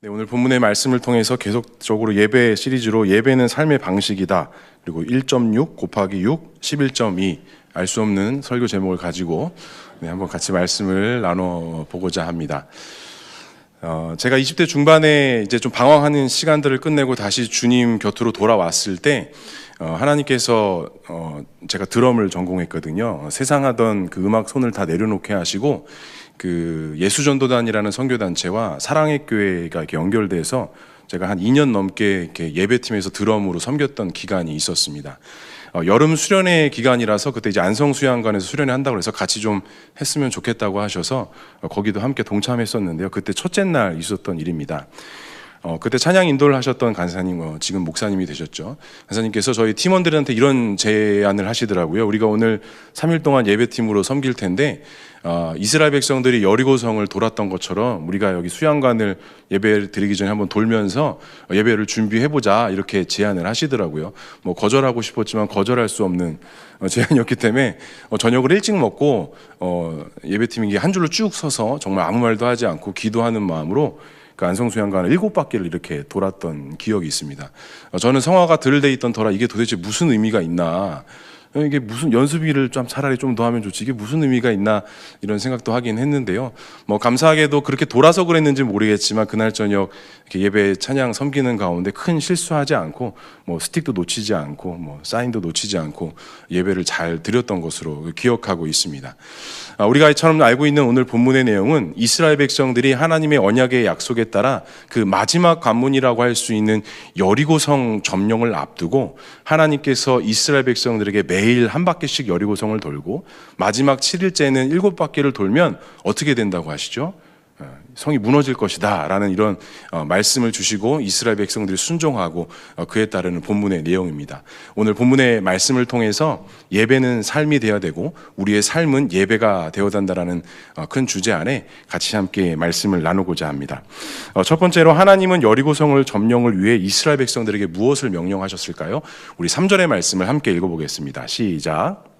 네, 오늘 본문의 말씀을 통해서 계속적으로 예배 시리즈로 예배는 삶의 방식이다. 그리고 1.6 곱하기 6, 11.2 알 수 없는 설교 제목을 가지고 한번 같이 말씀을 나눠보고자 합니다. 제가 20대 중반에 이제 좀 방황하는 시간들을 끝내고 다시 주님 곁으로 돌아왔을 때 하나님께서 제가 드럼을 전공했거든요. 세상 하던 그 음악 손을 다 내려놓게 하시고 그 예수전도단이라는 선교단체와 사랑의 교회가 이렇게 연결돼서 제가 한 2년 넘게 이렇게 예배팀에서 드럼으로 섬겼던 기간이 있었습니다. 여름 수련회 기간이라서 그때 이제 안성수양관에서 수련회 한다고 해서 같이 좀 했으면 좋겠다고 하셔서 거기도 함께 동참했었는데요. 그때 첫째 날 있었던 일입니다. 그때 찬양 인도를 하셨던 간사님, 지금 목사님이 되셨죠. 간사님께서 저희 팀원들한테 이런 제안을 하시더라고요. 우리가 오늘 3일 동안 예배팀으로 섬길 텐데 이스라엘 백성들이 여리고성을 돌았던 것처럼 우리가 여기 수양관을 예배를 드리기 전에 한번 돌면서 예배를 준비해보자, 이렇게 제안을 하시더라고요. 뭐 거절하고 싶었지만 거절할 수 없는 제안이었기 때문에 저녁을 일찍 먹고 예배팀이 한 줄로 쭉 서서 정말 아무 말도 하지 않고 기도하는 마음으로 그 안성수양관을 7바퀴를 이렇게 돌았던 기억이 있습니다. 저는 성화가 덜 돼 있던 터라 이게 도대체 무슨 의미가 있나, 이게 무슨 연습일을 좀 차라리 좀 더 하면 좋지, 이게 무슨 의미가 있나, 이런 생각도 하긴 했는데요. 뭐 감사하게도 그렇게 돌아서 그랬는지 모르겠지만 그날 저녁 이렇게 예배 찬양 섬기는 가운데 큰 실수하지 않고 뭐 스틱도 놓치지 않고 뭐 사인도 놓치지 않고 예배를 잘 드렸던 것으로 기억하고 있습니다. 우리가 이처럼 알고 있는 오늘 본문의 내용은 이스라엘 백성들이 하나님의 언약의 약속에 따라 그 마지막 관문이라고 할 수 있는 여리고성 점령을 앞두고 하나님께서 이스라엘 백성들에게 매일 한 바퀴씩 여리고성을 돌고 마지막 7일째는 7바퀴를 돌면 어떻게 된다고 하시죠? 성이 무너질 것이다 라는 이런 말씀을 주시고 이스라엘 백성들이 순종하고 그에 따르는 본문의 내용입니다. 오늘 본문의 말씀을 통해서 예배는 삶이 되어야 되고 우리의 삶은 예배가 되어야 한다라는 큰 주제 안에 같이 함께 말씀을 나누고자 합니다. 첫 번째로 하나님은 여리고성을 점령을 위해 이스라엘 백성들에게 무엇을 명령하셨을까요? 우리 3절의 말씀을 함께 읽어보겠습니다. 시작.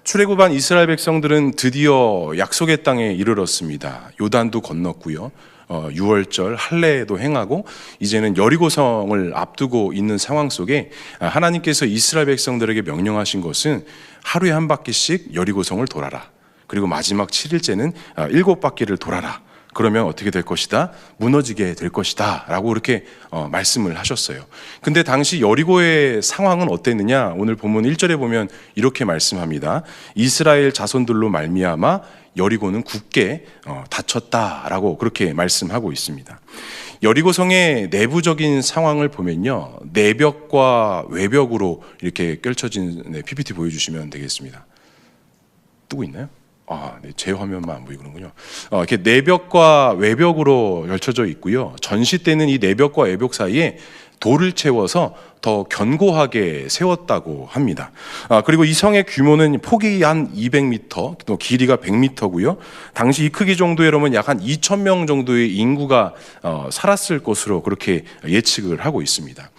출애굽한 이스라엘 백성들은 드디어 약속의 땅에 이르렀습니다. 요단도 건넜고요. 6월절 할례도 행하고 이제는 여리고성을 앞두고 있는 상황 속에 하나님께서 이스라엘 백성들에게 명령하신 것은 하루에 한 바퀴씩 여리고성을 돌아라. 그리고 마지막 7일째는 7바퀴를 돌아라. 그러면 어떻게 될 것이다? 무너지게 될 것이다 라고 이렇게 말씀을 하셨어요. 근데 당시 여리고의 상황은 어땠느냐? 오늘 본문 1절에 보면 이렇게 말씀합니다. 이스라엘 자손들로 말미암아 여리고는 굳게 닫혔다라고 그렇게 말씀하고 있습니다. 여리고성의 내부적인 상황을 보면요, 내벽과 외벽으로 이렇게 펼쳐진 PPT 보여주시면 되겠습니다. 뜨고 있나요? 네, 제 화면만 안 보이는군요. 이렇게 내벽과 외벽으로 펼쳐져 있고요. 전시 때는 이 내벽과 외벽 사이에 돌을 채워서 더 견고하게 세웠다고 합니다. 그리고 이 성의 규모는 폭이 한 200m, 또 길이가 100m고요. 당시 이 크기 정도라면 약 한 2,000명 정도의 인구가 살았을 것으로 그렇게 예측을 하고 있습니다.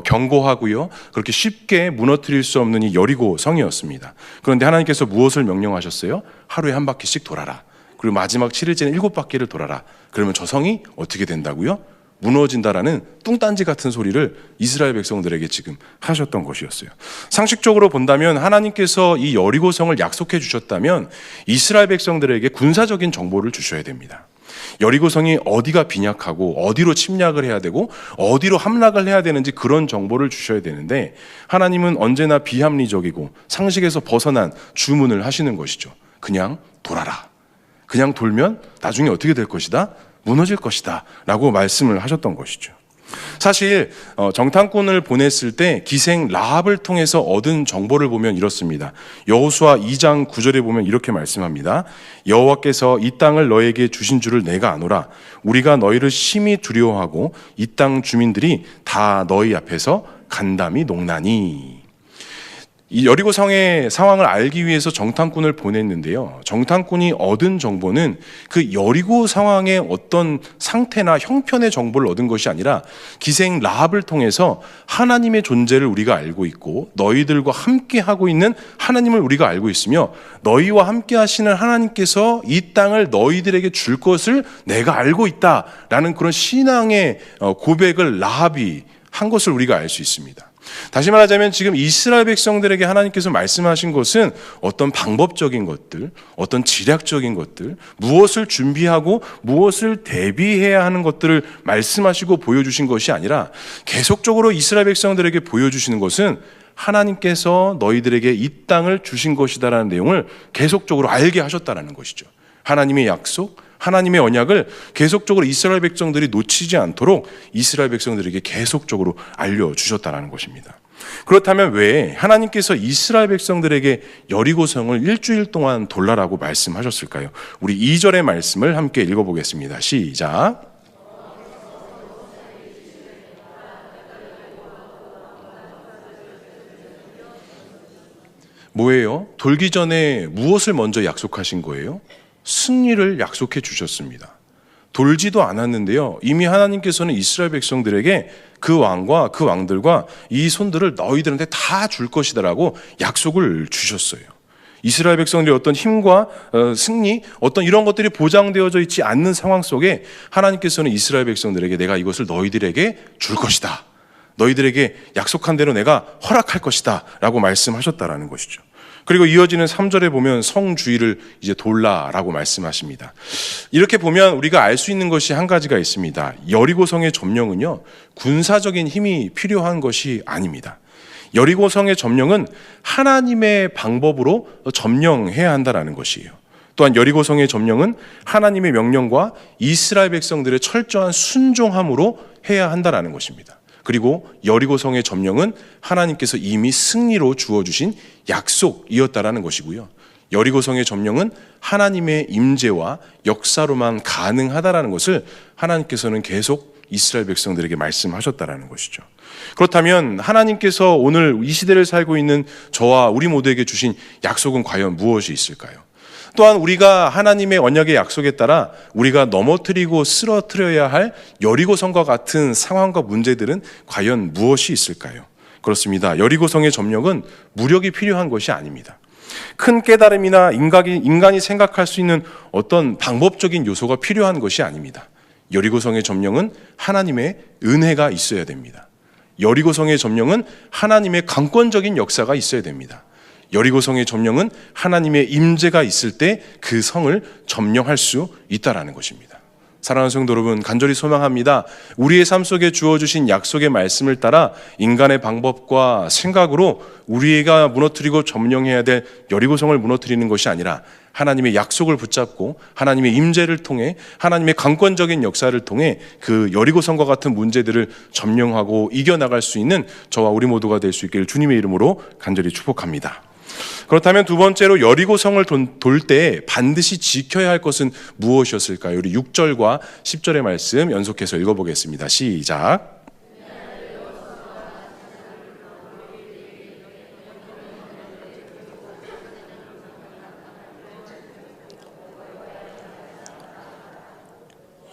견고하고요. 그렇게 쉽게 무너뜨릴 수 없는 이 여리고 성이었습니다. 그런데 하나님께서 무엇을 명령하셨어요? 하루에 한 바퀴씩 돌아라. 그리고 마지막 7일째는 7바퀴를 돌아라. 그러면 저 성이 어떻게 된다고요? 무너진다라는 뚱딴지 같은 소리를 이스라엘 백성들에게 지금 하셨던 것이었어요. 상식적으로 본다면 하나님께서 이 여리고성을 약속해 주셨다면 이스라엘 백성들에게 군사적인 정보를 주셔야 됩니다. 여리고성이 어디가 빈약하고 어디로 침략을 해야 되고 어디로 함락을 해야 되는지 그런 정보를 주셔야 되는데 하나님은 언제나 비합리적이고 상식에서 벗어난 주문을 하시는 것이죠. 그냥 돌아라. 그냥 돌면 나중에 어떻게 될 것이다? 무너질 것이다 라고 말씀을 하셨던 것이죠. 사실 정탐꾼을 보냈을 때 기생 라합을 통해서 얻은 정보를 보면 이렇습니다. 여호수아 2장 9절에 보면 이렇게 말씀합니다. 여호와께서 이 땅을 너에게 주신 줄을 내가 아노라. 우리가 너희를 심히 두려워하고 이 땅 주민들이 다 너희 앞에서 간담이 녹나니. 이 여리고 성의 상황을 알기 위해서 정탐꾼을 보냈는데요. 정탐꾼이 얻은 정보는 그 여리고 상황의 어떤 상태나 형편의 정보를 얻은 것이 아니라 기생 라합을 통해서 하나님의 존재를 우리가 알고 있고 너희들과 함께 하고 있는 하나님을 우리가 알고 있으며 너희와 함께 하시는 하나님께서 이 땅을 너희들에게 줄 것을 내가 알고 있다라는 그런 신앙의 고백을 라합이 한 것을 우리가 알 수 있습니다. 다시 말하자면 지금 이스라엘 백성들에게 하나님께서 말씀하신 것은 어떤 방법적인 것들, 어떤 지략적인 것들, 무엇을 준비하고 무엇을 대비해야 하는 것들을 말씀하시고 보여주신 것이 아니라 계속적으로 이스라엘 백성들에게 보여주시는 것은 하나님께서 너희들에게 이 땅을 주신 것이다라는 내용을 계속적으로 알게 하셨다는 것이죠. 하나님의 약속, 하나님의 언약을 계속적으로 이스라엘 백성들이 놓치지 않도록 이스라엘 백성들에게 계속적으로 알려주셨다는 것입니다. 그렇다면 왜 하나님께서 이스라엘 백성들에게 여리고성을 일주일 동안 돌라라고 말씀하셨을까요? 우리 2절의 말씀을 함께 읽어보겠습니다. 시작. 뭐예요? 돌기 전에 무엇을 먼저 약속하신 거예요? 승리를 약속해 주셨습니다. 돌지도 않았는데요. 이미 하나님께서는 이스라엘 백성들에게 그 왕과 그 왕들과 이 손들을 너희들한테 다 줄 것이다라고 약속을 주셨어요. 이스라엘 백성들의 어떤 힘과 승리, 어떤 이런 것들이 보장되어져 있지 않는 상황 속에 하나님께서는 이스라엘 백성들에게 내가 이것을 너희들에게 줄 것이다. 너희들에게 약속한 대로 내가 허락할 것이다 라고 말씀하셨다라는 것이죠. 그리고 이어지는 3절에 보면 성 주위를 이제 돌라라고 말씀하십니다. 이렇게 보면 우리가 알 수 있는 것이 한 가지가 있습니다. 여리고성의 점령은요, 군사적인 힘이 필요한 것이 아닙니다. 여리고성의 점령은 하나님의 방법으로 점령해야 한다는 것이에요. 또한 여리고성의 점령은 하나님의 명령과 이스라엘 백성들의 철저한 순종함으로 해야 한다는 것입니다. 그리고 여리고성의 점령은 하나님께서 이미 승리로 주어주신 약속이었다라는 것이고요. 여리고성의 점령은 하나님의 임재와 역사로만 가능하다라는 것을 하나님께서는 계속 이스라엘 백성들에게 말씀하셨다라는 것이죠. 그렇다면 하나님께서 오늘 이 시대를 살고 있는 저와 우리 모두에게 주신 약속은 과연 무엇이 있을까요? 또한 우리가 하나님의 언약의 약속에 따라 우리가 넘어뜨리고 쓰러뜨려야 할 여리고성과 같은 상황과 문제들은 과연 무엇이 있을까요? 그렇습니다. 여리고성의 점령은 무력이 필요한 것이 아닙니다. 큰 깨달음이나 인간이 생각할 수 있는 어떤 방법적인 요소가 필요한 것이 아닙니다. 여리고성의 점령은 하나님의 은혜가 있어야 됩니다. 여리고성의 점령은 하나님의 강권적인 역사가 있어야 됩니다. 여리고성의 점령은 하나님의 임재가 있을 때 그 성을 점령할 수 있다라는 것입니다. 사랑하는 성도 여러분, 간절히 소망합니다. 우리의 삶 속에 주어주신 약속의 말씀을 따라 인간의 방법과 생각으로 우리가 무너뜨리고 점령해야 될 여리고성을 무너뜨리는 것이 아니라 하나님의 약속을 붙잡고 하나님의 임재를 통해 하나님의 강권적인 역사를 통해 그 여리고성과 같은 문제들을 점령하고 이겨나갈 수 있는 저와 우리 모두가 될 수 있기를 주님의 이름으로 간절히 축복합니다. 그렇다면 두 번째로 여리고성을 돌 때 반드시 지켜야 할 것은 무엇이었을까요? 우리 6절과 10절의 말씀 연속해서 읽어보겠습니다. 시작.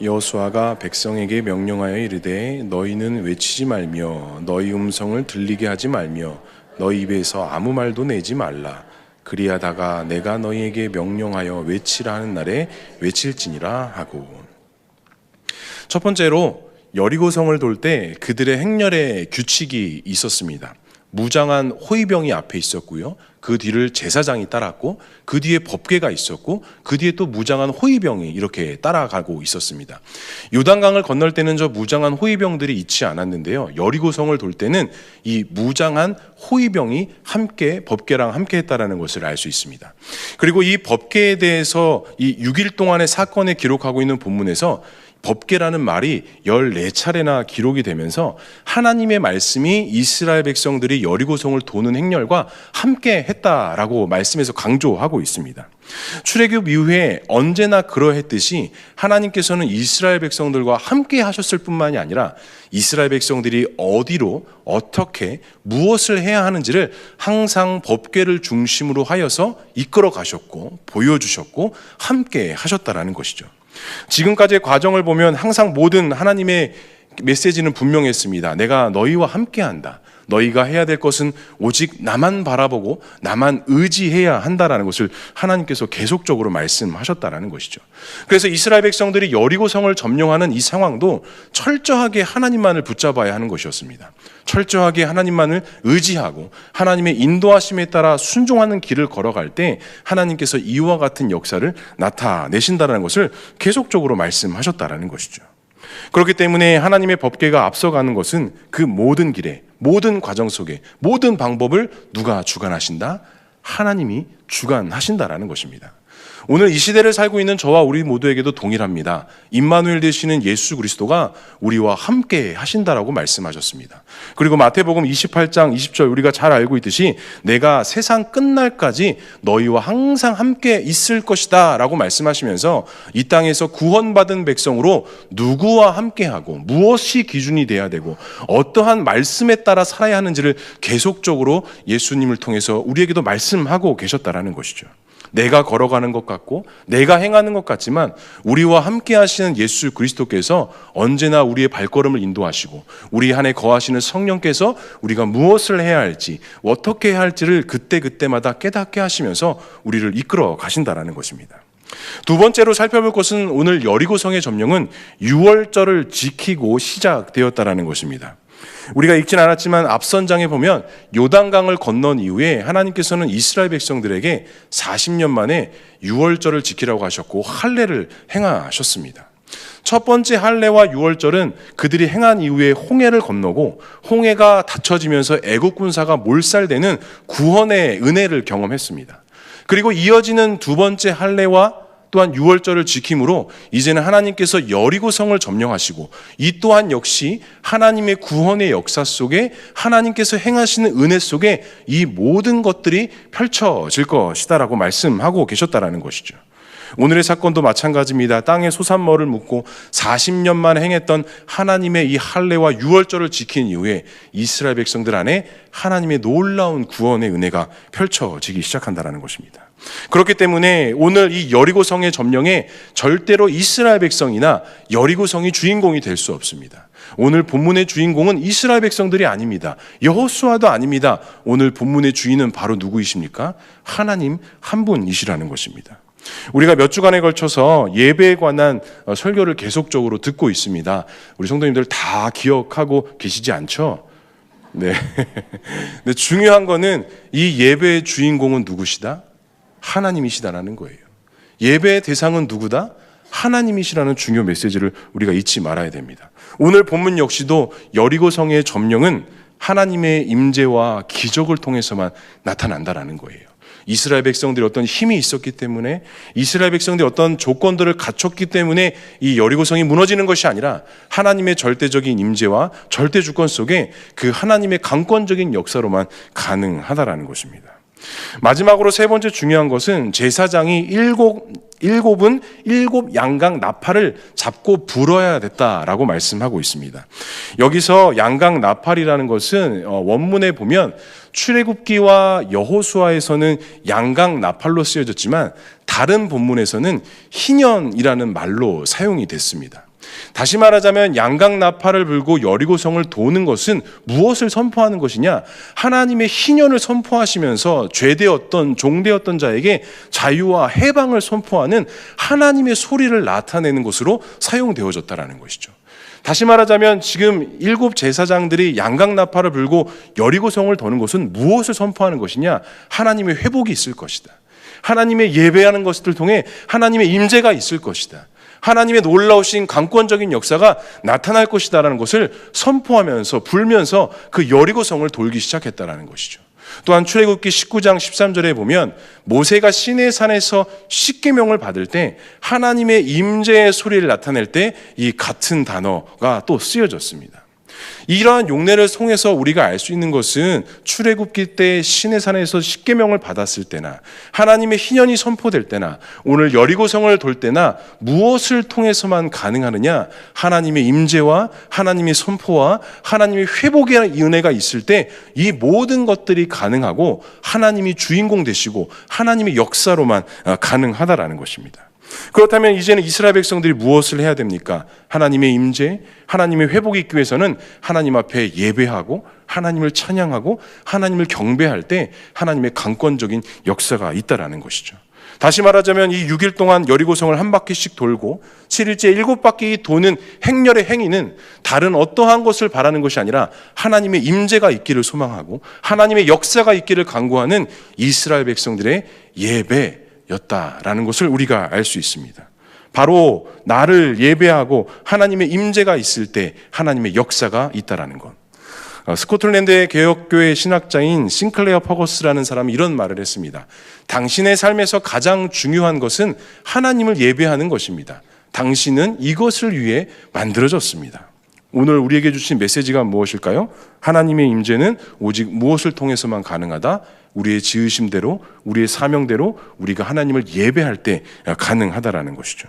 여호수아가 백성에게 명령하여 이르되 너희는 외치지 말며 너희 음성을 들리게 하지 말며 너희 입에서 아무 말도 내지 말라. 그리하다가 내가 너희에게 명령하여 외치라 하는 날에 외칠지니라 하고. 첫 번째로 여리고성을 돌 때 그들의 행렬에 규칙이 있었습니다. 무장한 호위병이 앞에 있었고요. 그 뒤를 제사장이 따랐고 그 뒤에 법궤가 있었고 그 뒤에 또 무장한 호위병이 이렇게 따라가고 있었습니다. 요단강을 건널 때는 저 무장한 호위병들이 있지 않았는데요. 여리고성을 돌 때는 이 무장한 호위병이 함께 법궤랑 함께 했다라는 것을 알 수 있습니다. 그리고 이 법궤에 대해서 이 6일 동안의 사건을 기록하고 있는 본문에서 법궤라는 말이 14차례나 기록이 되면서 하나님의 말씀이 이스라엘 백성들이 여리고성을 도는 행렬과 함께 했다라고 말씀에서 강조하고 있습니다. 출애굽 이후에 언제나 그러했듯이 하나님께서는 이스라엘 백성들과 함께 하셨을 뿐만이 아니라 이스라엘 백성들이 어디로 어떻게 무엇을 해야 하는지를 항상 법궤를 중심으로 하여서 이끌어 가셨고 보여주셨고 함께 하셨다라는 것이죠. 지금까지의 과정을 보면 항상 모든 하나님의 메시지는 분명했습니다. 내가 너희와 함께한다. 너희가 해야 될 것은 오직 나만 바라보고 나만 의지해야 한다라는 것을 하나님께서 계속적으로 말씀하셨다라는 것이죠. 그래서 이스라엘 백성들이 여리고성을 점령하는 이 상황도 철저하게 하나님만을 붙잡아야 하는 것이었습니다. 철저하게 하나님만을 의지하고 하나님의 인도하심에 따라 순종하는 길을 걸어갈 때 하나님께서 이와 같은 역사를 나타내신다는 것을 계속적으로 말씀하셨다라는 것이죠. 그렇기 때문에 하나님의 법궤가 앞서가는 것은 그 모든 길에, 모든 과정 속에, 모든 방법을 누가 주관하신다? 하나님이 주관하신다라는 것입니다. 오늘 이 시대를 살고 있는 저와 우리 모두에게도 동일합니다. 임마누엘 되시는 예수 그리스도가 우리와 함께 하신다라고 말씀하셨습니다. 그리고 마태복음 28장 20절 우리가 잘 알고 있듯이 내가 세상 끝날까지 너희와 항상 함께 있을 것이다 라고 말씀하시면서 이 땅에서 구원받은 백성으로 누구와 함께하고 무엇이 기준이 돼야 되고 어떠한 말씀에 따라 살아야 하는지를 계속적으로 예수님을 통해서 우리에게도 말씀하고 계셨다라는 것이죠. 내가 걸어가는 것 같고 내가 행하는 것 같지만 우리와 함께 하시는 예수 그리스도께서 언제나 우리의 발걸음을 인도하시고 우리 안에 거하시는 성령께서 우리가 무엇을 해야 할지 어떻게 해야 할지를 그때그때마다 깨닫게 하시면서 우리를 이끌어 가신다라는 것입니다. 두 번째로 살펴볼 것은 오늘 여리고성의 점령은 유월절을 지키고 시작되었다라는 것입니다. 우리가 읽진 않았지만 앞선 장에 보면 요단강을 건넌 이후에 하나님께서는 이스라엘 백성들에게 40년 만에 유월절을 지키라고 하셨고 할례를 행하셨습니다. 첫 번째 할례와 유월절은 그들이 행한 이후에 홍해를 건너고 홍해가 닫혀지면서 애국 군사가 몰살되는 구원의 은혜를 경험했습니다. 그리고 이어지는 두 번째 할례와 또한 유월절을 지킴으로 이제는 하나님께서 여리고성을 점령하시고 이 또한 역시 하나님의 구원의 역사 속에 하나님께서 행하시는 은혜 속에 이 모든 것들이 펼쳐질 것이다라고 말씀하고 계셨다라는 것이죠. 오늘의 사건도 마찬가지입니다. 땅에 소산머를 묻고 40년 만에 행했던 하나님의 이 할례와 유월절을 지킨 이후에 이스라엘 백성들 안에 하나님의 놀라운 구원의 은혜가 펼쳐지기 시작한다는 것입니다. 그렇기 때문에 오늘 이 여리고성의 점령에 절대로 이스라엘 백성이나 여리고성이 주인공이 될 수 없습니다. 오늘 본문의 주인공은 이스라엘 백성들이 아닙니다. 여호수아도 아닙니다. 오늘 본문의 주인은 바로 누구이십니까? 하나님 한 분이시라는 것입니다. 우리가 몇 주간에 걸쳐서 예배에 관한 설교를 계속적으로 듣고 있습니다. 우리 성도님들 다 기억하고 계시지 않죠? 네. 근데 중요한 거는 이 예배의 주인공은 누구시다? 하나님이시다라는 거예요. 예배의 대상은 누구다? 하나님이시라는 중요 메시지를 우리가 잊지 말아야 됩니다. 오늘 본문 역시도 여리고성의 점령은 하나님의 임재와 기적을 통해서만 나타난다라는 거예요. 이스라엘 백성들이 어떤 힘이 있었기 때문에 이스라엘 백성들이 어떤 조건들을 갖췄기 때문에 이 여리고성이 무너지는 것이 아니라 하나님의 절대적인 임재와 절대 주권 속에 그 하나님의 강권적인 역사로만 가능하다라는 것입니다. 마지막으로 세 번째 중요한 것은 제사장이 일곱 양강 나팔을 잡고 불어야 됐다라고 말씀하고 있습니다. 여기서 양강 나팔이라는 것은 원문에 보면 출애굽기와 여호수아에서는 양강 나팔로 쓰여졌지만 다른 본문에서는 희년이라는 말로 사용이 됐습니다. 다시 말하자면 양강 나팔을 불고 여리고성을 도는 것은 무엇을 선포하는 것이냐? 하나님의 희년을 선포하시면서 죄되었던 종되었던 자에게 자유와 해방을 선포하는 하나님의 소리를 나타내는 것으로 사용되어졌다라는 것이죠. 다시 말하자면 지금 7 제사장들이 양강 나팔을 불고 여리고성을 도는 것은 무엇을 선포하는 것이냐? 하나님의 회복이 있을 것이다. 하나님의 예배하는 것을 통해 하나님의 임재가 있을 것이다. 하나님의 놀라우신 강권적인 역사가 나타날 것이다라는 것을 선포하면서 불면서 그 여리고성을 돌기 시작했다라는 것이죠. 또한 출애굽기 19장 13절에 보면 모세가 시내산에서 십계명을 받을 때 하나님의 임재의 소리를 나타낼 때 이 같은 단어가 또 쓰여졌습니다. 이러한 용례를 통해서 우리가 알 수 있는 것은 출애굽기 때 시내산에서 십계명을 받았을 때나 하나님의 희년이 선포될 때나 오늘 여리고성을 돌 때나 무엇을 통해서만 가능하느냐? 하나님의 임재와 하나님의 선포와 하나님의 회복의 은혜가 있을 때 이 모든 것들이 가능하고 하나님이 주인공 되시고 하나님의 역사로만 가능하다라는 것입니다. 그렇다면 이제는 이스라엘 백성들이 무엇을 해야 됩니까? 하나님의 임재, 하나님의 회복이 있기 위해서는 하나님 앞에 예배하고 하나님을 찬양하고 하나님을 경배할 때 하나님의 강권적인 역사가 있다라는 것이죠. 다시 말하자면 이 6일 동안 여리고성을 한 바퀴씩 돌고 7일째 7바퀴 도는 행렬의 행위는 다른 어떠한 것을 바라는 것이 아니라 하나님의 임재가 있기를 소망하고 하나님의 역사가 있기를 간구하는 이스라엘 백성들의 예배였다라는 것을 우리가 알 수 있습니다. 바로 나를 예배하고 하나님의 임재가 있을 때 하나님의 역사가 있다라는 것. 스코틀랜드의 개혁교회 신학자인 싱클레어 퍼거스라는 사람이 이런 말을 했습니다. 당신의 삶에서 가장 중요한 것은 하나님을 예배하는 것입니다. 당신은 이것을 위해 만들어졌습니다. 오늘 우리에게 주신 메시지가 무엇일까요? 하나님의 임재는 오직 무엇을 통해서만 가능하다? 우리의 지으심대로, 우리의 사명대로 우리가 하나님을 예배할 때 가능하다라는 것이죠.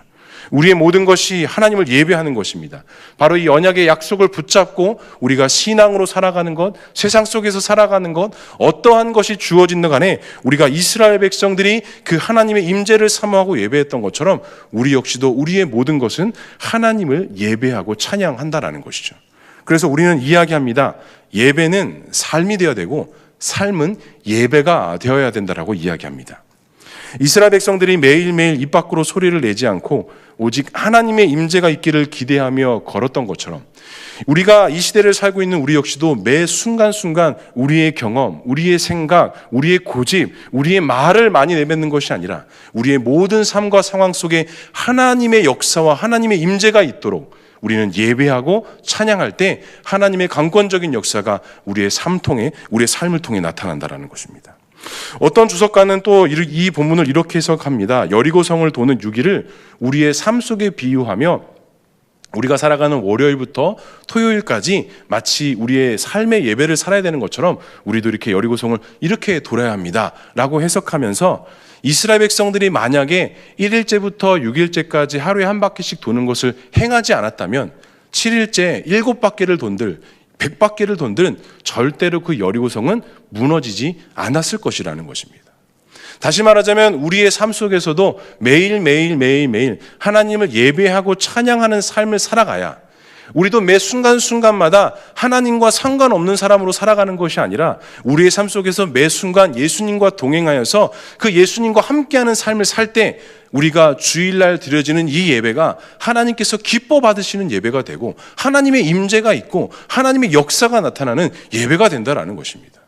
우리의 모든 것이 하나님을 예배하는 것입니다. 바로 이 언약의 약속을 붙잡고 우리가 신앙으로 살아가는 것, 세상 속에서 살아가는 것, 어떠한 것이 주어진 간에 우리가 이스라엘 백성들이 그 하나님의 임재를 사모하고 예배했던 것처럼 우리 역시도 우리의 모든 것은 하나님을 예배하고 찬양한다라는 것이죠. 그래서 우리는 이야기합니다. 예배는 삶이 되어야 되고 삶은 예배가 되어야 된다라고 이야기합니다. 이스라엘 백성들이 매일매일 입 밖으로 소리를 내지 않고 오직 하나님의 임재가 있기를 기대하며 걸었던 것처럼 우리가 이 시대를 살고 있는 우리 역시도 매 순간순간 우리의 경험, 우리의 생각, 우리의 고집, 우리의 말을 많이 내뱉는 것이 아니라 우리의 모든 삶과 상황 속에 하나님의 역사와 하나님의 임재가 있도록 우리는 예배하고 찬양할 때 하나님의 강권적인 역사가 우리의 삶을 통해 나타난다는 것입니다. 어떤 주석가는 또 이 본문을 이렇게 해석합니다. 여리고성을 도는 6일을 우리의 삶 속에 비유하며 우리가 살아가는 월요일부터 토요일까지 마치 우리의 삶의 예배를 살아야 되는 것처럼 우리도 이렇게 여리고성을 이렇게 돌아야 합니다 라고 해석하면서 이스라엘 백성들이 만약에 1일째부터 6일째까지 하루에 한 바퀴씩 도는 것을 행하지 않았다면 7일째 7바퀴를 돈들 100바퀴를 돈들은 절대로 그 여리고성은 무너지지 않았을 것이라는 것입니다. 다시 말하자면 우리의 삶 속에서도 매일 하나님을 예배하고 찬양하는 삶을 살아가야 우리도 매 순간순간마다 하나님과 상관없는 사람으로 살아가는 것이 아니라 우리의 삶 속에서 매 순간 예수님과 동행하여서 그 예수님과 함께하는 삶을 살 때 우리가 주일날 드려지는 이 예배가 하나님께서 기뻐 받으시는 예배가 되고 하나님의 임재가 있고 하나님의 역사가 나타나는 예배가 된다라는 것입니다.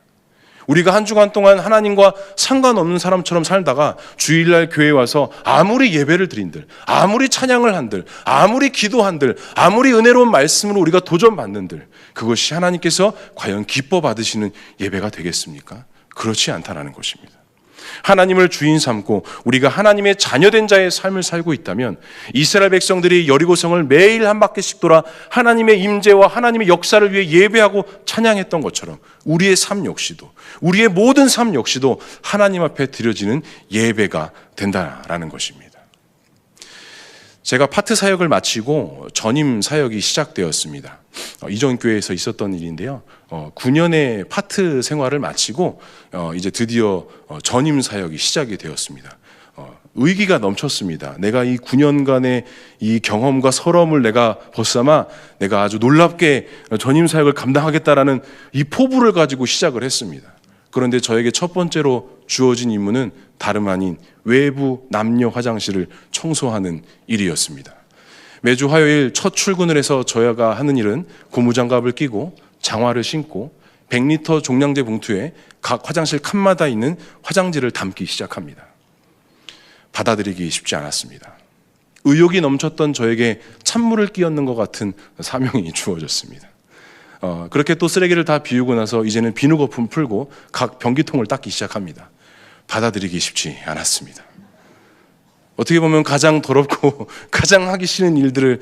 우리가 한 주간 동안 하나님과 상관없는 사람처럼 살다가 주일날 교회에 와서 아무리 예배를 드린들, 아무리 찬양을 한들, 아무리 기도한들, 아무리 은혜로운 말씀으로 우리가 도전받는들 그것이 하나님께서 과연 기뻐 받으시는 예배가 되겠습니까? 그렇지 않다라는 것입니다. 하나님을 주인 삼고 우리가 하나님의 자녀된 자의 삶을 살고 있다면 이스라엘 백성들이 여리고성을 매일 한 바퀴씩 돌아 하나님의 임재와 하나님의 역사를 위해 예배하고 찬양했던 것처럼 우리의 삶 역시도 우리의 모든 삶 역시도 하나님 앞에 드려지는 예배가 된다라는 것입니다. 제가 파트 사역을 마치고 전임 사역이 시작되었습니다. 이전 교회에서 있었던 일인데요. 9년의 파트 생활을 마치고 이제 드디어 전임 사역이 시작이 되었습니다. 의기가 넘쳤습니다. 내가 이 9년간의 이 경험과 서러움을 내가 벗삼아 내가 아주 놀랍게 전임 사역을 감당하겠다라는 이 포부를 가지고 시작을 했습니다. 그런데 저에게 첫 번째로 주어진 임무는 다름 아닌 외부 남녀 화장실을 청소하는 일이었습니다. 매주 화요일 첫 출근을 해서 저희가 하는 일은 고무장갑을 끼고 장화를 신고 100리터 종량제 봉투에 각 화장실 칸마다 있는 화장지를 담기 시작합니다. 받아들이기 쉽지 않았습니다. 의욕이 넘쳤던 저에게 찬물을 끼얹는 것 같은 사명이 주어졌습니다. 그렇게 또 쓰레기를 다 비우고 나서 이제는 비누 거품 풀고 각 변기통을 닦기 시작합니다. 받아들이기 쉽지 않았습니다. 어떻게 보면 가장 더럽고 가장 하기 싫은 일들을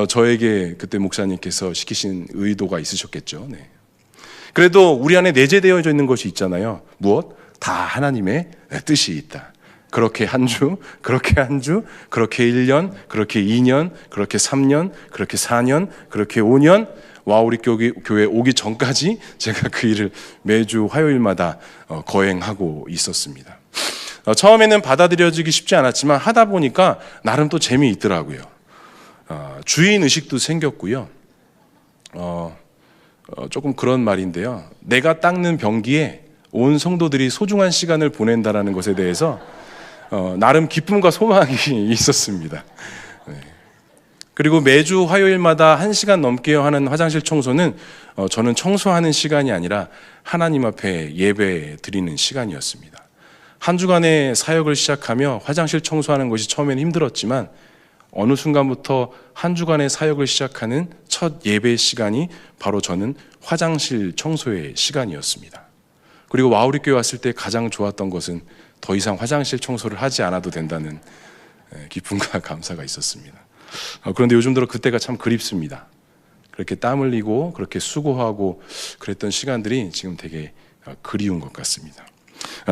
저에게 그때 목사님께서 시키신 의도가 있으셨겠죠. 네. 그래도 우리 안에 내재되어 있는 것이 있잖아요. 무엇? 다 하나님의 뜻이 있다. 그렇게 한 주, 그렇게 한 주, 그렇게 1년, 그렇게 2년, 그렇게 3년, 그렇게 4년, 그렇게 5년, 우리 교회 오기 전까지 제가 그 일을 매주 화요일마다 거행하고 있었습니다. 처음에는 받아들여지기 쉽지 않았지만 하다 보니까 나름 또 재미있더라고요. 주인 의식도 생겼고요. 조금 그런 말인데요. 내가 닦는 변기에 온 성도들이 소중한 시간을 보낸다라는 것에 대해서 나름 기쁨과 소망이 있었습니다. 네. 그리고 매주 화요일마다 1시간 넘게 하는 화장실 청소는 저는 청소하는 시간이 아니라 하나님 앞에 예배 드리는 시간이었습니다. 한 주간의 사역을 시작하며 화장실 청소하는 것이 처음에는 힘들었지만 어느 순간부터 한 주간의 사역을 시작하는 첫 예배 시간이 바로 저는 화장실 청소의 시간이었습니다. 그리고 와우리교회 왔을 때 가장 좋았던 것은 더 이상 화장실 청소를 하지 않아도 된다는 기쁨과 감사가 있었습니다. 그런데 요즘 들어 그때가 참 그립습니다. 그렇게 땀 흘리고 그렇게 수고하고 그랬던 시간들이 지금 되게 그리운 것 같습니다.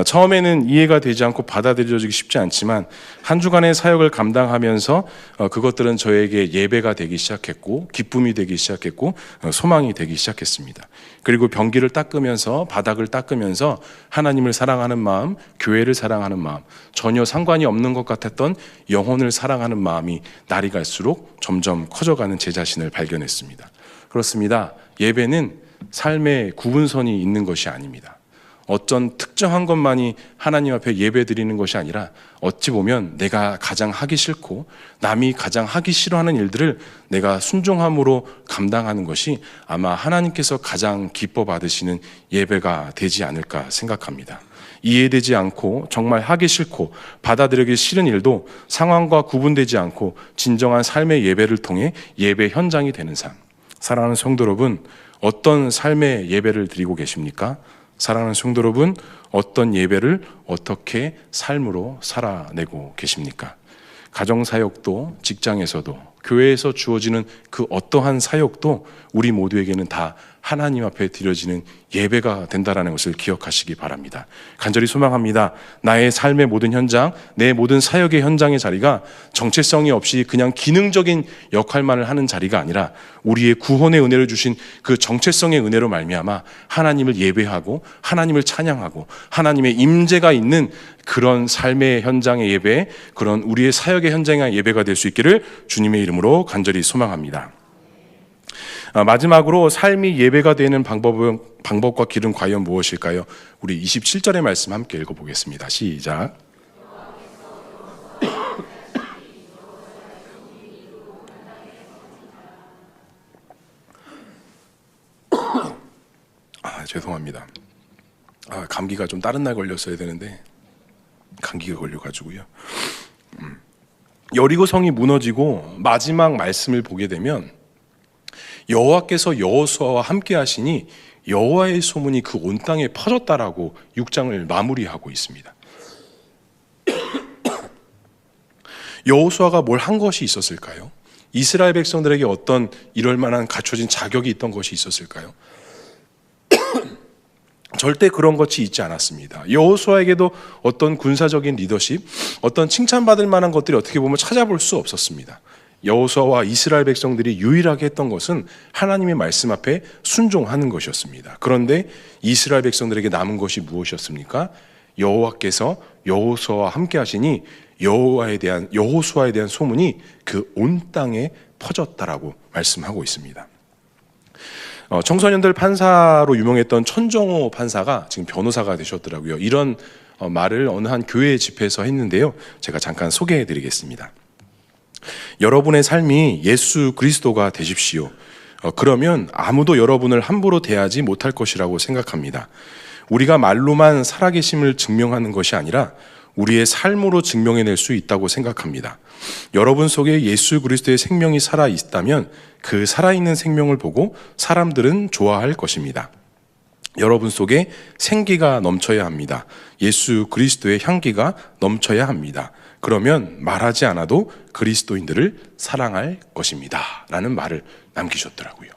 처음에는 이해가 되지 않고 받아들여지기 쉽지 않지만 한 주간의 사역을 감당하면서 그것들은 저에게 예배가 되기 시작했고 기쁨이 되기 시작했고 소망이 되기 시작했습니다. 그리고 변기를 닦으면서 바닥을 닦으면서 하나님을 사랑하는 마음, 교회를 사랑하는 마음, 전혀 상관이 없는 것 같았던 영혼을 사랑하는 마음이 날이 갈수록 점점 커져가는 제 자신을 발견했습니다. 그렇습니다. 예배는 삶의 구분선이 있는 것이 아닙니다. 어떤 특정한 것만이 하나님 앞에 예배 드리는 것이 아니라 어찌 보면 내가 가장 하기 싫고 남이 가장 하기 싫어하는 일들을 내가 순종함으로 감당하는 것이 아마 하나님께서 가장 기뻐 받으시는 예배가 되지 않을까 생각합니다. 이해되지 않고 정말 하기 싫고 받아들이기 싫은 일도 상황과 구분되지 않고 진정한 삶의 예배를 통해 예배 현장이 되는 삶. 사랑하는 성도 여러분, 어떤 삶의 예배를 드리고 계십니까? 사랑하는 성도 여러분, 어떤 예배를 어떻게 삶으로 살아내고 계십니까? 가정사역도 직장에서도 교회에서 주어지는 그 어떠한 사역도 우리 모두에게는 다 하나님 앞에 드려지는 예배가 된다는 것을 기억하시기 바랍니다. 간절히 소망합니다. 나의 삶의 모든 현장, 내 모든 사역의 현장의 자리가 정체성이 없이 그냥 기능적인 역할만을 하는 자리가 아니라 우리의 구원의 은혜를 주신 그 정체성의 은혜로 말미암아 하나님을 예배하고 하나님을 찬양하고 하나님의 임재가 있는 그런 삶의 현장의 예배, 그런 우리의 사역의 현장의 예배가 될 수 있기를 주님의 이름으로 간절히 소망합니다. 마지막으로 삶이 예배가 되는 방법과 길은 과연 무엇일까요? 우리 27절의 말씀 함께 읽어보겠습니다. 시작. 죄송합니다. 감기가 좀 다른 날 걸렸어야 되는데 감기가 걸려가지고요. 여리고 성이 무너지고 마지막 말씀을 보게 되면 여호와께서 여호수아와 함께 하시니 여호와의 소문이 그 온 땅에 퍼졌다라고 6장을 마무리하고 있습니다. 여호수아가 뭘 한 것이 있었을까요? 이스라엘 백성들에게 어떤 이럴 만한 갖춰진 자격이 있던 것이 있었을까요? 절대 그런 것이 있지 않았습니다. 여호수아에게도 어떤 군사적인 리더십, 어떤 칭찬받을 만한 것들이 어떻게 보면 찾아볼 수 없었습니다. 여호수아와 이스라엘 백성들이 유일하게 했던 것은 하나님의 말씀 앞에 순종하는 것이었습니다. 그런데 이스라엘 백성들에게 남은 것이 무엇이었습니까? 여호와께서 여호수아와 함께 하시니 여호수아에 대한 소문이 그 온 땅에 퍼졌다라고 말씀하고 있습니다. 청소년들 판사로 유명했던 천정호 판사가 지금 변호사가 되셨더라고요. 이런 말을 어느 한 교회 집회에서 했는데요. 제가 잠깐 소개해 드리겠습니다. 여러분의 삶이 예수 그리스도가 되십시오. 그러면 아무도 여러분을 함부로 대하지 못할 것이라고 생각합니다. 우리가 말로만 살아계심을 증명하는 것이 아니라 우리의 삶으로 증명해낼 수 있다고 생각합니다. 여러분 속에 예수 그리스도의 생명이 살아있다면 그 살아있는 생명을 보고 사람들은 좋아할 것입니다. 여러분 속에 생기가 넘쳐야 합니다. 예수 그리스도의 향기가 넘쳐야 합니다. 그러면 말하지 않아도 그리스도인들을 사랑할 것입니다. 라는 말을 남기셨더라고요.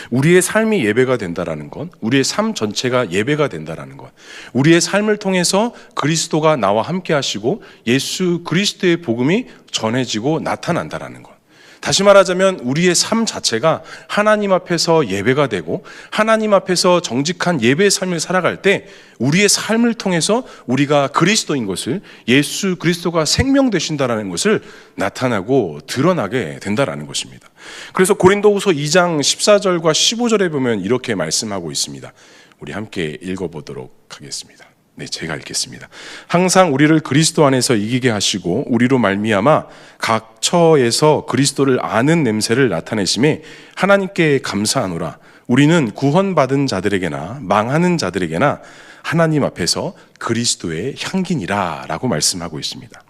우리의 삶이 예배가 된다라는 것, 우리의 삶 전체가 예배가 된다라는 것, 우리의 삶을 통해서 그리스도가 나와 함께 하시고 예수 그리스도의 복음이 전해지고 나타난다라는 것. 다시 말하자면 우리의 삶 자체가 하나님 앞에서 예배가 되고 하나님 앞에서 정직한 예배의 삶을 살아갈 때 우리의 삶을 통해서 우리가 그리스도인 것을, 예수 그리스도가 생명 되신다라는 것을 나타나고 드러나게 된다라는 것입니다. 그래서 고린도후서 2장 14절과 15절에 보면 이렇게 말씀하고 있습니다. 우리 함께 읽어보도록 하겠습니다. 네, 제가 읽겠습니다. 항상 우리를 그리스도 안에서 이기게 하시고 우리로 말미암아 각 처에서 그리스도를 아는 냄새를 나타내심에 하나님께 감사하노라. 우리는 구원받은 자들에게나 망하는 자들에게나 하나님 앞에서 그리스도의 향기니라 라고 말씀하고 있습니다.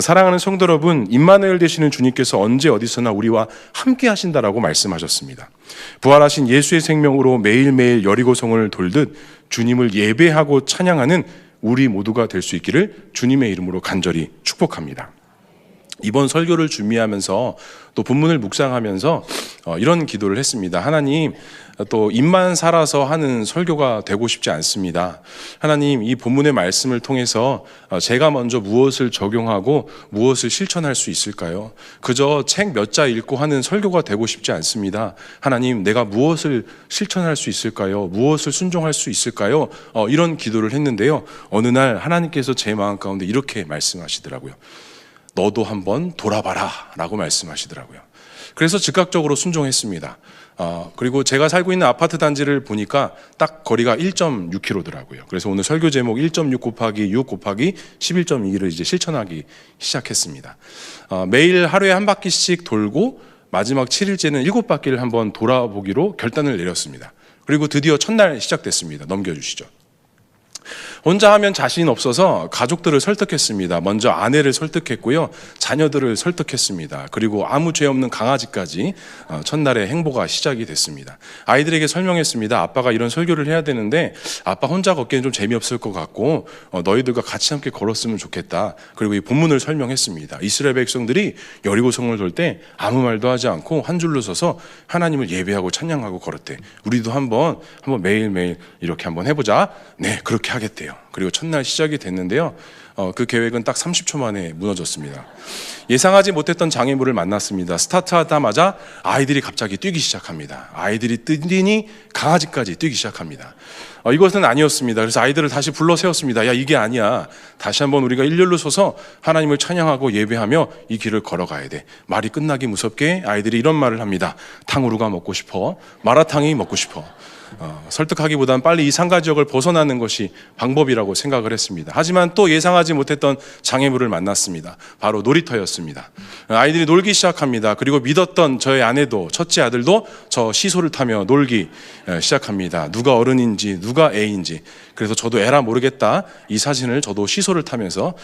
사랑하는 성도 여러분, 임마누엘 되시는 주님께서 언제 어디서나 우리와 함께 하신다라고 말씀하셨습니다. 부활하신 예수의 생명으로 매일매일 여리고성을 돌듯 주님을 예배하고 찬양하는 우리 모두가 될 수 있기를 주님의 이름으로 간절히 축복합니다. 이번 설교를 준비하면서 또 본문을 묵상하면서 이런 기도를 했습니다. 하나님, 또 입만 살아서 하는 설교가 되고 싶지 않습니다. 하나님, 이 본문의 말씀을 통해서 제가 먼저 무엇을 적용하고 무엇을 실천할 수 있을까요? 그저 책 몇 자 읽고 하는 설교가 되고 싶지 않습니다. 하나님, 내가 무엇을 실천할 수 있을까요? 무엇을 순종할 수 있을까요? 이런 기도를 했는데요. 어느 날 하나님께서 제 마음 가운데 이렇게 말씀하시더라고요. 너도 한번 돌아봐라 라고 말씀하시더라고요. 그래서 즉각적으로 순종했습니다. 그리고 제가 살고 있는 아파트 단지를 보니까 딱 거리가 1.6km더라고요. 그래서 오늘 설교 제목 1.6 곱하기 6 곱하기 11.2를 이제 실천하기 시작했습니다. 매일 하루에 한 바퀴씩 돌고 마지막 7일째는 7바퀴를 한번 돌아보기로 결단을 내렸습니다. 그리고 드디어 첫날 시작됐습니다. 넘겨주시죠. 혼자 하면 자신 없어서 가족들을 설득했습니다. 먼저 아내를 설득했고요. 자녀들을 설득했습니다. 그리고 아무 죄 없는 강아지까지 첫날에 행보가 시작이 됐습니다. 아이들에게 설명했습니다. 아빠가 이런 설교를 해야 되는데 아빠 혼자 걷기는 좀 재미없을 것 같고 너희들과 같이 함께 걸었으면 좋겠다. 그리고 이 본문을 설명했습니다. 이스라엘 백성들이 여리고성을 돌 때 아무 말도 하지 않고 한 줄로 서서 하나님을 예배하고 찬양하고 걸었대. 우리도 한번 매일매일 이렇게 한번 해보자. 네, 그렇게 하겠대요. 그리고 첫날 시작이 됐는데요. 그 계획은 딱 30초 만에 무너졌습니다. 예상하지 못했던 장애물을 만났습니다. 스타트하자마자 아이들이 갑자기 뛰기 시작합니다. 아이들이 뛰니 강아지까지 뛰기 시작합니다. 이것은 아니었습니다. 그래서 아이들을 다시 불러 세웠습니다. 야, 이게 아니야. 다시 한번 우리가 일렬로 서서 하나님을 찬양하고 예배하며 이 길을 걸어가야 돼. 말이 끝나기 무섭게 아이들이 이런 말을 합니다. 탕후루가 먹고 싶어. 마라탕이 먹고 싶어. 설득하기보다는 빨리 이 상가 지역을 벗어나는 것이 방법이라고 생각을 했습니다. 하지만 또 예상하지 못했던 장애물을 만났습니다. 바로 놀이터였습니다. 아이들이 놀기 시작합니다. 그리고 믿었던 저의 아내도, 첫째 아들도 저 시소를 타며 놀기 시작합니다. 누가 어른인지 누가 애인지. 그래서 저도 에라 모르겠다. 이 사진을 저도 시소를 타면서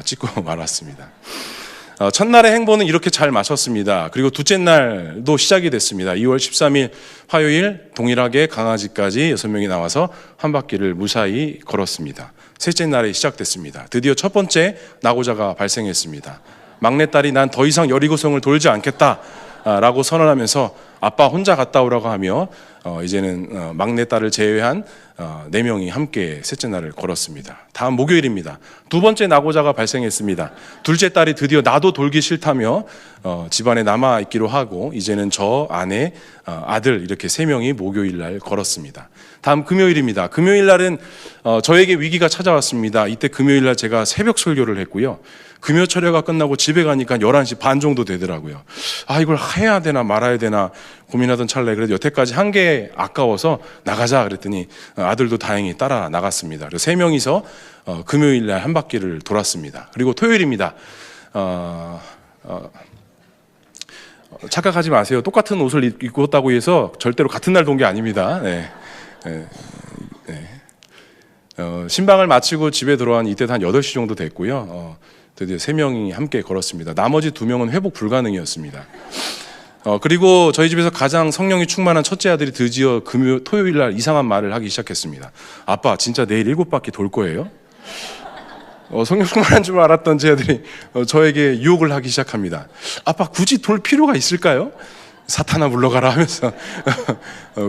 찍고 말았습니다. 첫날의 행보는 이렇게 잘 마쳤습니다. 그리고 둘째 날도 시작이 됐습니다. 2월 13일 화요일 동일하게 강아지까지 6명이 나와서 한 바퀴를 무사히 걸었습니다. 셋째 날이 시작됐습니다. 드디어 첫 번째 낙오자가 발생했습니다. 막내딸이 난 더 이상 여리고성을 돌지 않겠다 라고 선언하면서 아빠 혼자 갔다 오라고 하며 이제는 막내딸을 제외한 4명이 함께 셋째 날을 걸었습니다. 다음 목요일입니다. 두 번째 낙오자가 발생했습니다. 둘째 딸이 드디어 나도 돌기 싫다며 집안에 남아있기로 하고 이제는 저 아내, 아들 이렇게 3명이 목요일 날 걸었습니다. 다음 금요일입니다. 금요일 날은 저에게 위기가 찾아왔습니다. 이때 금요일 날 제가 새벽 설교를 했고요. 금요 철야가 끝나고 집에 가니까 11시 반 정도 되더라고요. 이걸 해야 되나 말아야 되나 고민하던 찰나에 그래도 여태까지 한 게 아까워서 나가자 그랬더니 아들도 다행히 따라 나갔습니다. 그래서 3명이서 금요일 날 한 바퀴를 돌았습니다. 그리고 토요일입니다. 착각하지 마세요. 똑같은 옷을 입고 왔다고 해서 절대로 같은 날 돈 게 아닙니다. 네. 신방을 마치고 집에 들어간 이때 한 8시 정도 됐고요. 드디어 3명이 함께 걸었습니다. 나머지 2명은 회복 불가능이었습니다. 그리고 저희 집에서 가장 성령이 충만한 첫째 아들이 드디어 토요일 날 이상한 말을 하기 시작했습니다. 아빠, 진짜 내일 7바퀴 돌 거예요? 성령 충만한 줄 알았던 제 아들이 저에게 유혹을 하기 시작합니다. 아빠, 굳이 돌 필요가 있을까요? 사탄아 물러가라 하면서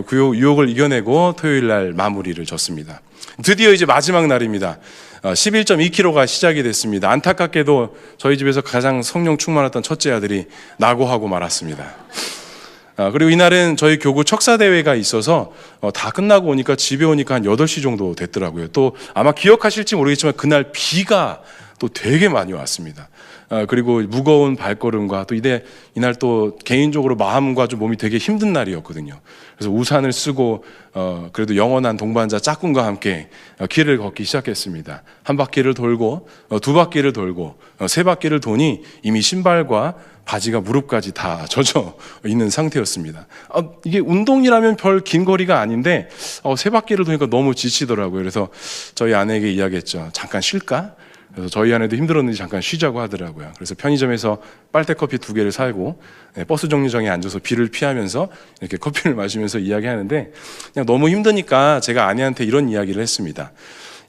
그 유혹을 이겨내고 토요일 날 마무리를 졌습니다. 드디어 이제 마지막 날입니다. 11.2km가 시작이 됐습니다. 안타깝게도 저희 집에서 가장 성령 충만했던 첫째 아들이 낙오하고 말았습니다. 그리고 이날은 저희 교구 척사대회가 있어서 다 끝나고 오니까 집에 오니까 한 8시 정도 됐더라고요. 또 아마 기억하실지 모르겠지만 그날 비가 또 되게 많이 왔습니다. 그리고 무거운 발걸음과 또 이날 또 개인적으로 마음과 좀 몸이 되게 힘든 날이었거든요. 그래서 우산을 쓰고 그래도 영원한 동반자 짝꿍과 함께 길을 걷기 시작했습니다. 한 바퀴를 돌고 2바퀴를 돌고 3바퀴를 도니 이미 신발과 바지가 무릎까지 다 젖어 있는 상태였습니다. 이게 운동이라면 별 긴 거리가 아닌데 3바퀴를 도니까 너무 지치더라고요. 그래서 저희 아내에게 이야기했죠. 잠깐 쉴까? 그래서 저희 아내도 힘들었는지 잠깐 쉬자고 하더라고요. 그래서 편의점에서 빨대커피 2개를 사고 버스 정류장에 앉아서 비를 피하면서 이렇게 커피를 마시면서 이야기하는데 그냥 너무 힘드니까 제가 아내한테 이런 이야기를 했습니다.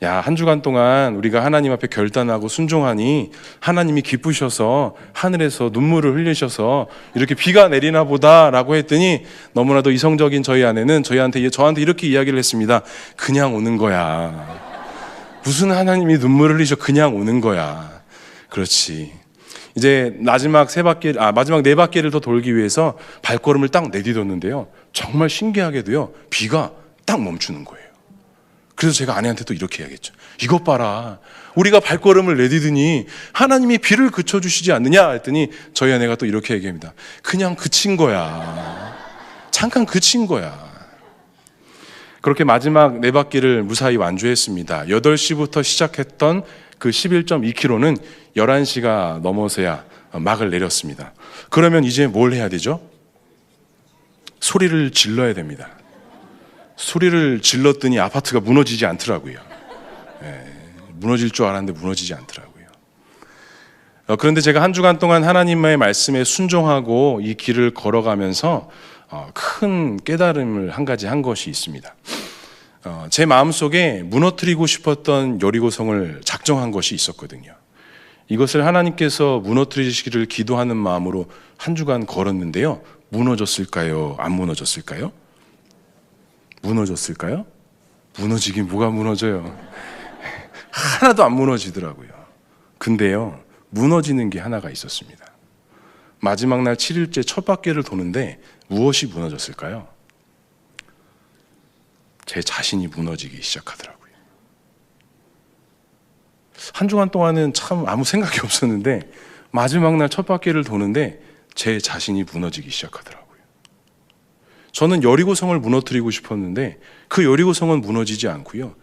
야, 한 주간 동안 우리가 하나님 앞에 결단하고 순종하니 하나님이 기쁘셔서 하늘에서 눈물을 흘리셔서 이렇게 비가 내리나 보다라고 했더니 너무나도 이성적인 저희 아내는 저한테 이렇게 이야기를 했습니다. 그냥 오는 거야. 무슨 하나님이 눈물을 흘리셔. 그냥 오는 거야. 그렇지. 이제 마지막 4바퀴를 더 돌기 위해서 발걸음을 딱 내딛었는데요. 정말 신기하게도요. 비가 딱 멈추는 거예요. 그래서 제가 아내한테 또 이렇게 이야기했죠. 이것 봐라. 우리가 발걸음을 내딛으니 하나님이 비를 그쳐주시지 않느냐 했더니 저희 아내가 또 이렇게 얘기합니다. 그냥 그친 거야. 잠깐 그친 거야. 그렇게 마지막 4바퀴를 무사히 완주했습니다. 8시부터 시작했던 그 11.2km는 11시가 넘어서야 막을 내렸습니다. 그러면 이제 뭘 해야 되죠? 소리를 질러야 됩니다. 소리를 질렀더니 아파트가 무너지지 않더라고요. 무너질 줄 알았는데 무너지지 않더라고요. 그런데 제가 한 주간 동안 하나님의 말씀에 순종하고 이 길을 걸어가면서 큰 깨달음을 한 가지 한 것이 있습니다. 제 마음속에 무너뜨리고 싶었던 여리고성을 작정한 것이 있었거든요. 이것을 하나님께서 무너뜨리시기를 기도하는 마음으로 한 주간 걸었는데요. 무너졌을까요? 안 무너졌을까요? 무너졌을까요? 무너지긴 뭐가 무너져요. 하나도 안 무너지더라고요. 근데요, 무너지는 게 하나가 있었습니다. 마지막 날 7일째 첫 바퀴를 도는데 무엇이 무너졌을까요? 제 자신이 무너지기 시작하더라고요. 한 주간 동안은 참 아무 생각이 없었는데 마지막 날 첫 바퀴를 도는데 제 자신이 무너지기 시작하더라고요. 저는 여리고성을 무너뜨리고 싶었는데 그 여리고성은 무너지지 않고요.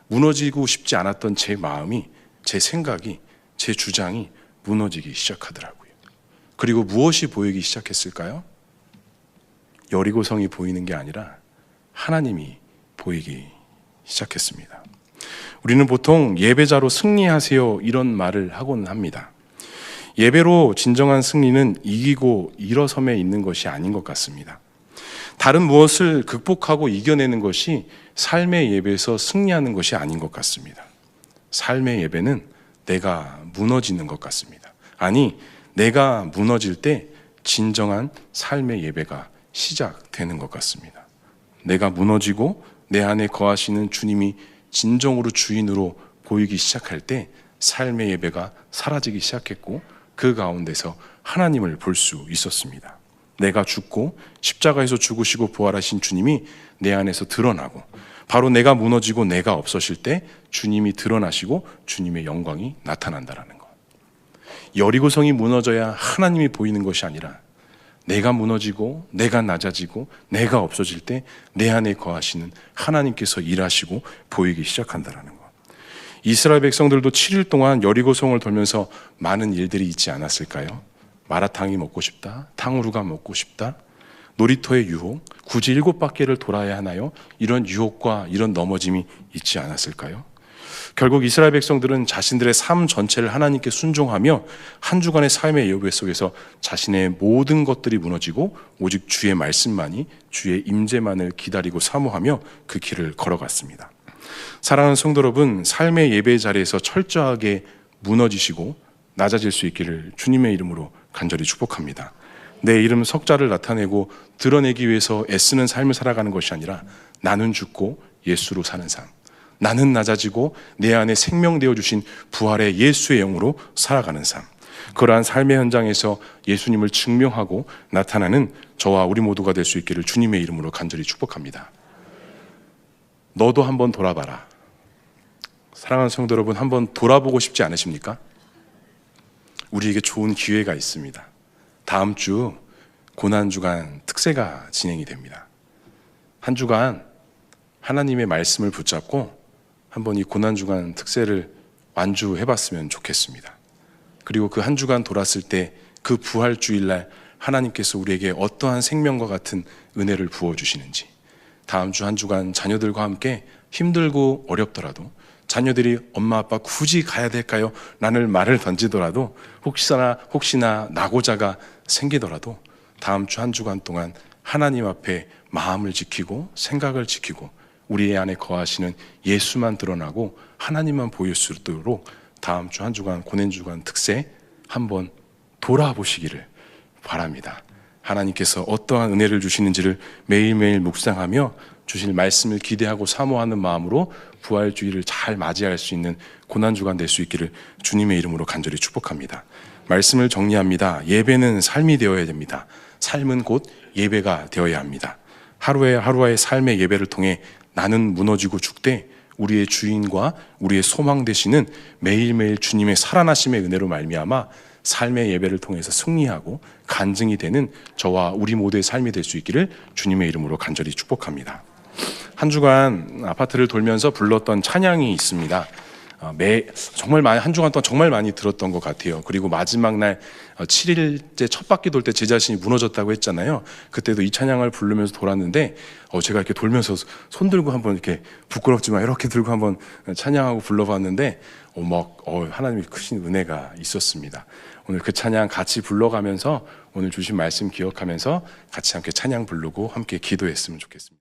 무너지고 싶지 않았던 제 마음이, 제 생각이, 제 주장이 무너지기 시작하더라고요. 그리고 무엇이 보이기 시작했을까요? 여리고성이 보이는 게 아니라 하나님이 보이기 시작했습니다. 우리는 보통 예배자로 승리하세요 이런 말을 하곤 합니다. 예배로 진정한 승리는 이기고 일어섬에 있는 것이 아닌 것 같습니다. 다른 무엇을 극복하고 이겨내는 것이 삶의 예배에서 승리하는 것이 아닌 것 같습니다. 삶의 예배는 내가 무너지는 것 같습니다. 아니, 내가 무너질 때 진정한 삶의 예배가 시작되는 것 같습니다. 내가 무너지고 내 안에 거하시는 주님이 진정으로 주인으로 보이기 시작할 때 삶의 예배가 사라지기 시작했고 그 가운데서 하나님을 볼 수 있었습니다. 내가 죽고 십자가에서 죽으시고 부활하신 주님이 내 안에서 드러나고 바로 내가 무너지고 내가 없어질 때 주님이 드러나시고 주님의 영광이 나타난다라는 것. 여리고성이 무너져야 하나님이 보이는 것이 아니라 내가 무너지고 내가 낮아지고 내가 없어질 때 내 안에 거하시는 하나님께서 일하시고 보이기 시작한다라는 것. 이스라엘 백성들도 7일 동안 여리고성을 돌면서 많은 일들이 있지 않았을까요? 마라탕이 먹고 싶다, 탕후루가 먹고 싶다, 놀이터의 유혹, 굳이 7바퀴를 돌아야 하나요? 이런 유혹과 이런 넘어짐이 있지 않았을까요? 결국 이스라엘 백성들은 자신들의 삶 전체를 하나님께 순종하며 한 주간의 삶의 예배 속에서 자신의 모든 것들이 무너지고 오직 주의 말씀만이, 주의 임재만을 기다리고 사모하며 그 길을 걸어갔습니다. 사랑하는 성도 여러분, 삶의 예배 자리에서 철저하게 무너지시고 낮아질 수 있기를 주님의 이름으로 간절히 축복합니다. 내 이름 석자를 나타내고 드러내기 위해서 애쓰는 삶을 살아가는 것이 아니라 나는 죽고 예수로 사는 삶, 나는 낮아지고 내 안에 생명되어 주신 부활의 예수의 영으로 살아가는 삶, 그러한 삶의 현장에서 예수님을 증명하고 나타나는 저와 우리 모두가 될 수 있기를 주님의 이름으로 간절히 축복합니다. 너도 한번 돌아봐라. 사랑하는 성도 여러분, 한번 돌아보고 싶지 않으십니까? 우리에게 좋은 기회가 있습니다. 다음 주 고난주간 특세가 진행이 됩니다. 한 주간 하나님의 말씀을 붙잡고 한번 이 고난주간 특세를 완주해봤으면 좋겠습니다. 그리고 그 한 주간 돌았을 때 그 부활주일날 하나님께서 우리에게 어떠한 생명과 같은 은혜를 부어주시는지, 다음 주 한 주간 자녀들과 함께 힘들고 어렵더라도, 자녀들이 엄마 아빠 굳이 가야 될까요? 라는 말을 던지더라도, 혹시나 낙오자가 생기더라도 다음 주 한 주간 동안 하나님 앞에 마음을 지키고 생각을 지키고 우리 안에 거하시는 예수만 드러나고 하나님만 보일 수 있도록 다음 주 한 주간 고난주간 특세 한번 돌아보시기를 바랍니다. 하나님께서 어떠한 은혜를 주시는지를 매일매일 묵상하며 주실 말씀을 기대하고 사모하는 마음으로 부활주의를 잘 맞이할 수 있는 고난주간 될 수 있기를 주님의 이름으로 간절히 축복합니다. 말씀을 정리합니다. 예배는 삶이 되어야 됩니다. 삶은 곧 예배가 되어야 합니다. 하루의 삶의 예배를 통해 나는 무너지고 죽되 우리의 주인과 우리의 소망 되시는 매일매일 주님의 살아나심의 은혜로 말미암아 삶의 예배를 통해서 승리하고 간증이 되는 저와 우리 모두의 삶이 될 수 있기를 주님의 이름으로 간절히 축복합니다. 한 주간 아파트를 돌면서 불렀던 찬양이 있습니다. 정말 많이, 한 주간 동안 정말 많이 들었던 것 같아요. 그리고 마지막 날 7일째 첫 바퀴 돌 때 제 자신이 무너졌다고 했잖아요. 그때도 이 찬양을 부르면서 돌았는데 제가 이렇게 돌면서 손 들고 한번 이렇게 부끄럽지만 이렇게 들고 한번 찬양하고 불러봤는데 하나님의 크신 은혜가 있었습니다. 오늘 그 찬양 같이 불러가면서 오늘 주신 말씀 기억하면서 같이 함께 찬양 부르고 함께 기도했으면 좋겠습니다.